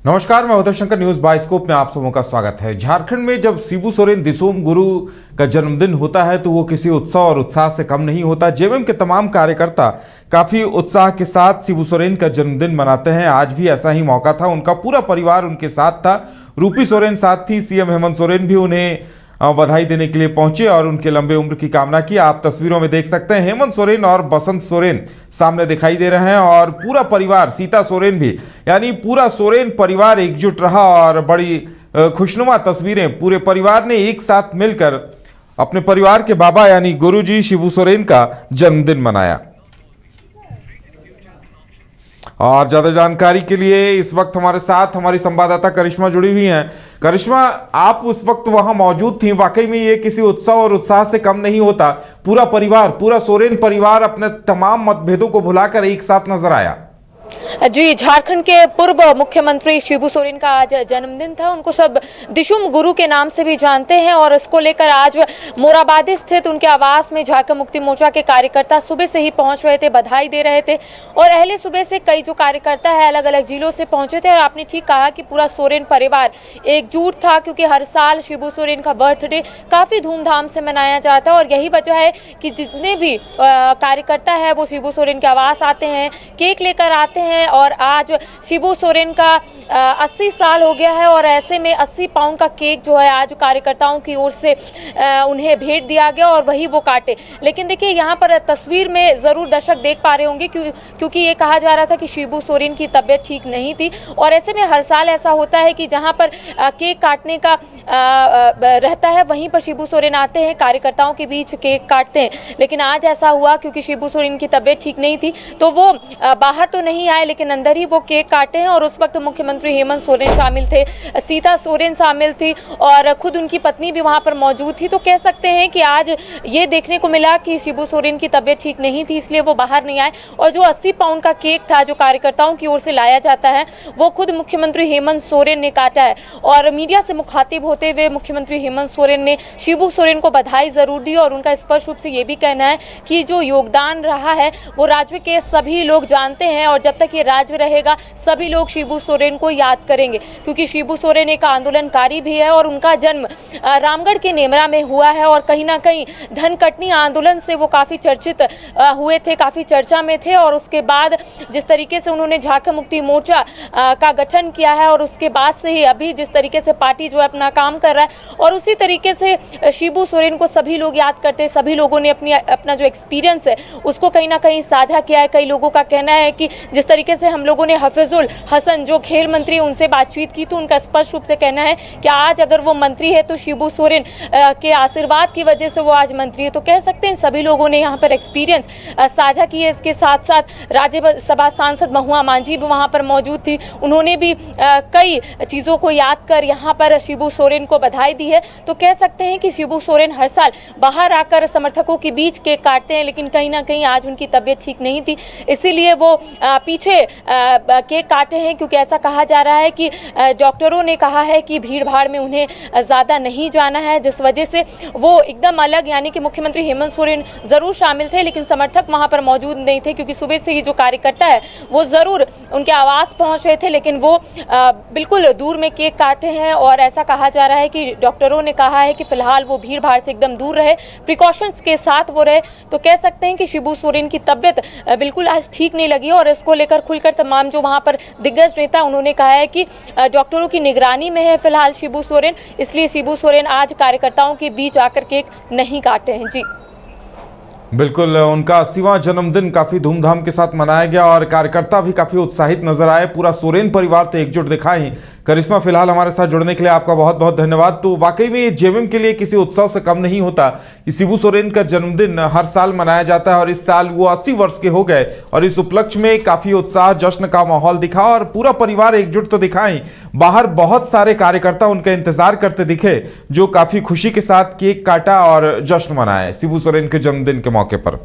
नमस्कार, मैं Uday Shankar, news bioscope में आप सबों का स्वागत है। झारखंड में जब शिबू सोरेन दिसोम गुरु का जन्मदिन होता है तो वो किसी उत्सव और उत्साह से कम नहीं होता। जेएमएम के तमाम कार्यकर्ता काफी उत्साह के साथ शिबू सोरेन का जन्मदिन मनाते हैं। आज भी ऐसा ही मौका था, उनका पूरा परिवार उनके साथ था। रूपी सोरेन साथ थी, सीएम हेमंत सोरेन भी उन्हें बधाई देने के लिए पहुंचे और उनके लंबे उम्र की कामना की। आप तस्वीरों में देख सकते हैं हेमंत सोरेन और बसंत सोरेन सामने दिखाई दे रहे हैं और पूरा परिवार, सीता सोरेन भी, यानी पूरा सोरेन परिवार एकजुट रहा और बड़ी खुशनुमा तस्वीरें पूरे परिवार ने एक साथ मिलकर अपने परिवार के बाबा यानी गुरुजी शिबू सोरेन का जन्मदिन मनाया। और ज्यादा जानकारी के लिए इस वक्त हमारे साथ हमारी संवाददाता करिश्मा जुड़ी हुई हैं। करिश्मा, आप उस वक्त वहां मौजूद थी। वाकई में ये किसी उत्सव और उत्साह से कम नहीं होता। पूरा परिवार, पूरा सोरेन परिवार अपने तमाम मतभेदों को भुलाकर एक साथ नजर आया। जी, झारखंड के पूर्व मुख्यमंत्री शिबू सोरेन का आज जन्मदिन था। उनको सब दिसोम गुरु के नाम से भी जानते हैं और इसको लेकर आज मोराबादी स्थित उनके आवास में झारखंड मुक्ति मोर्चा के कार्यकर्ता सुबह से ही पहुंच रहे थे, बधाई दे रहे थे। और अहले सुबह से कई जो कार्यकर्ता है अलग अलग जिलों से पहुंचे थे। और आपने ठीक कहा कि पूरा सोरेन परिवार एकजुट था, क्योंकि हर साल शिबू सोरेन का बर्थडे काफ़ी धूमधाम से मनाया जाता है। और यही वजह है कि जितने भी कार्यकर्ता है वो शिबू सोरेन के आवास आते हैं, केक लेकर आते हैं। और आज शिबू सोरेन का 80 साल हो गया है और ऐसे में 80 पाउंड का केक जो है आज कार्यकर्ताओं की ओर से उन्हें भेंट दिया गया और वही वो काटे। लेकिन देखिए, यहाँ पर तस्वीर में ज़रूर दर्शक देख पा रहे होंगे क्योंकि ये कहा जा रहा था कि शिबू सोरेन की तबीयत ठीक नहीं थी। और ऐसे में हर साल ऐसा होता है कि जहाँ पर केक काटने का रहता है वहीं पर शिबू सोरेन आते हैं, कार्यकर्ताओं के बीच केक काटते हैं। लेकिन आज ऐसा हुआ क्योंकि शिबू सोरेन की तबीयत ठीक नहीं थी तो वो बाहर तो नहीं आए लेकिन अंदर ही वो केक काटे हैं। और उस वक्त मुख्यमंत्री हेमंत सोरेन शामिल थे, सीता सोरेन शामिल थी और खुद उनकी पत्नी भी वहां पर मौजूद थी। तो कह सकते हैं कि आज ये देखने को मिला कि शिबू सोरेन की तबीयत ठीक नहीं थी, इसलिए वो बाहर नहीं आए। और जो 80 पाउंड का केक था जो कार्यकर्ताओं की ओर से लाया जाता है वो खुद मुख्यमंत्री हेमंत सोरेन ने काटा है। और मीडिया से मुखातिब होते हुए मुख्यमंत्री हेमंत सोरेन ने शिबू सोरेन को बधाई जरूर दी और उनका स्पष्ट रूप से ये भी कहना है कि जो योगदान रहा है वो राज्य के सभी लोग जानते हैं और जब तक ये राज्य रहेगा सभी लोग शिबू सोरेन को याद करेंगे। क्योंकि शिबू सोरेन एक आंदोलनकारी भी है और उनका जन्म रामगढ़ के नेमरा में हुआ है और कहीं ना कहीं धनकटनी आंदोलन से वो काफ़ी चर्चित हुए थे, काफ़ी चर्चा में थे। और उसके बाद जिस तरीके से उन्होंने झारखंड मुक्ति मोर्चा का गठन किया है और उसके बाद से ही अभी जिस तरीके से पार्टी जो है अपना काम कर रहा है और उसी तरीके से शिबू सोरेन को सभी लोग याद करते हैं। सभी लोगों ने अपना जो एक्सपीरियंस है उसको कहीं ना कहीं साझा किया है। कई लोगों का कहना है कि जिस तरीके से हम लोगों ने हफीजुल हसन जो खेल मंत्री उनसे बातचीत की तो उनका स्पष्ट रूप से कहना है कि आज अगर वो मंत्री है तो शिबू सोरेन के आशीर्वाद की वजह से वो आज मंत्री है। तो कह सकते हैं सभी लोगों ने यहाँ पर एक्सपीरियंस साझा किए। इसके साथ साथ राज्यसभा सांसद महुआ मांझी भी वहाँ पर मौजूद थी, उन्होंने भी कई चीज़ों को याद कर यहाँ पर शिबू सोरेन को बधाई दी है। तो कह सकते हैं कि शिबू सोरेन हर साल बाहर आकर समर्थकों के बीच केक काटते हैं, लेकिन कहीं ना कहीं आज उनकी तबीयत ठीक नहीं थी इसीलिए वो पीछे केक काटे हैं। क्योंकि ऐसा कहा जा रहा है कि डॉक्टरों ने कहा है कि भीड़ भाड़ में उन्हें ज़्यादा नहीं जाना है, जिस वजह से वो एकदम अलग, यानी कि मुख्यमंत्री हेमंत सोरेन ज़रूर शामिल थे लेकिन समर्थक वहाँ पर मौजूद नहीं थे। क्योंकि सुबह से ही जो कार्यकर्ता है वो ज़रूर उनके आवास पहुँच रहे थे लेकिन वो बिल्कुल दूर में केक काटे हैं। और ऐसा कहा जा रहा है कि डॉक्टरों ने कहा है कि फिलहाल वो भीड़ भाड़ से एकदम दूर रहे, प्रिकॉशंस के साथ वो रहे। तो कह सकते हैं कि शिबू सोरेन की तबीयत बिल्कुल आज ठीक नहीं लगी और इसको लेकर खुलकर तमाम जो वहाँ पर दिग्गज नेता उन्होंने कहा है कि डॉक्टरों की निगरानी में है फिलहाल शिबू सोरेन, इसलिए शिबू सोरेन आज कार्यकर्ताओं के बीच आकर केक नहीं काटे हैं। जी बिल्कुल, उनका 80वां जन्मदिन काफी धूमधाम के साथ मनाया गया और कार्यकर्ता भी काफी उत्साहित नजर आए। पूरा सोरेन परिवार तो एकजुट दिखाई। करिश्मा, फिलहाल हमारे साथ जुड़ने के लिए आपका बहुत बहुत धन्यवाद। तो वाकई में ये जेएमएम के लिए किसी उत्सव से कम नहीं होता कि शिबू सोरेन का जन्मदिन हर साल मनाया जाता है और इस साल वो 80 वर्ष के हो गए और इस उपलक्ष्य में काफी उत्साह, जश्न का माहौल दिखा और पूरा परिवार एकजुट तो दिखाई। बाहर बहुत सारे कार्यकर्ता उनका इंतजार करते दिखे जो काफी खुशी के साथ केक काटा और जश्न मनाए शिबू सोरेन के जन्मदिन के मौके पर।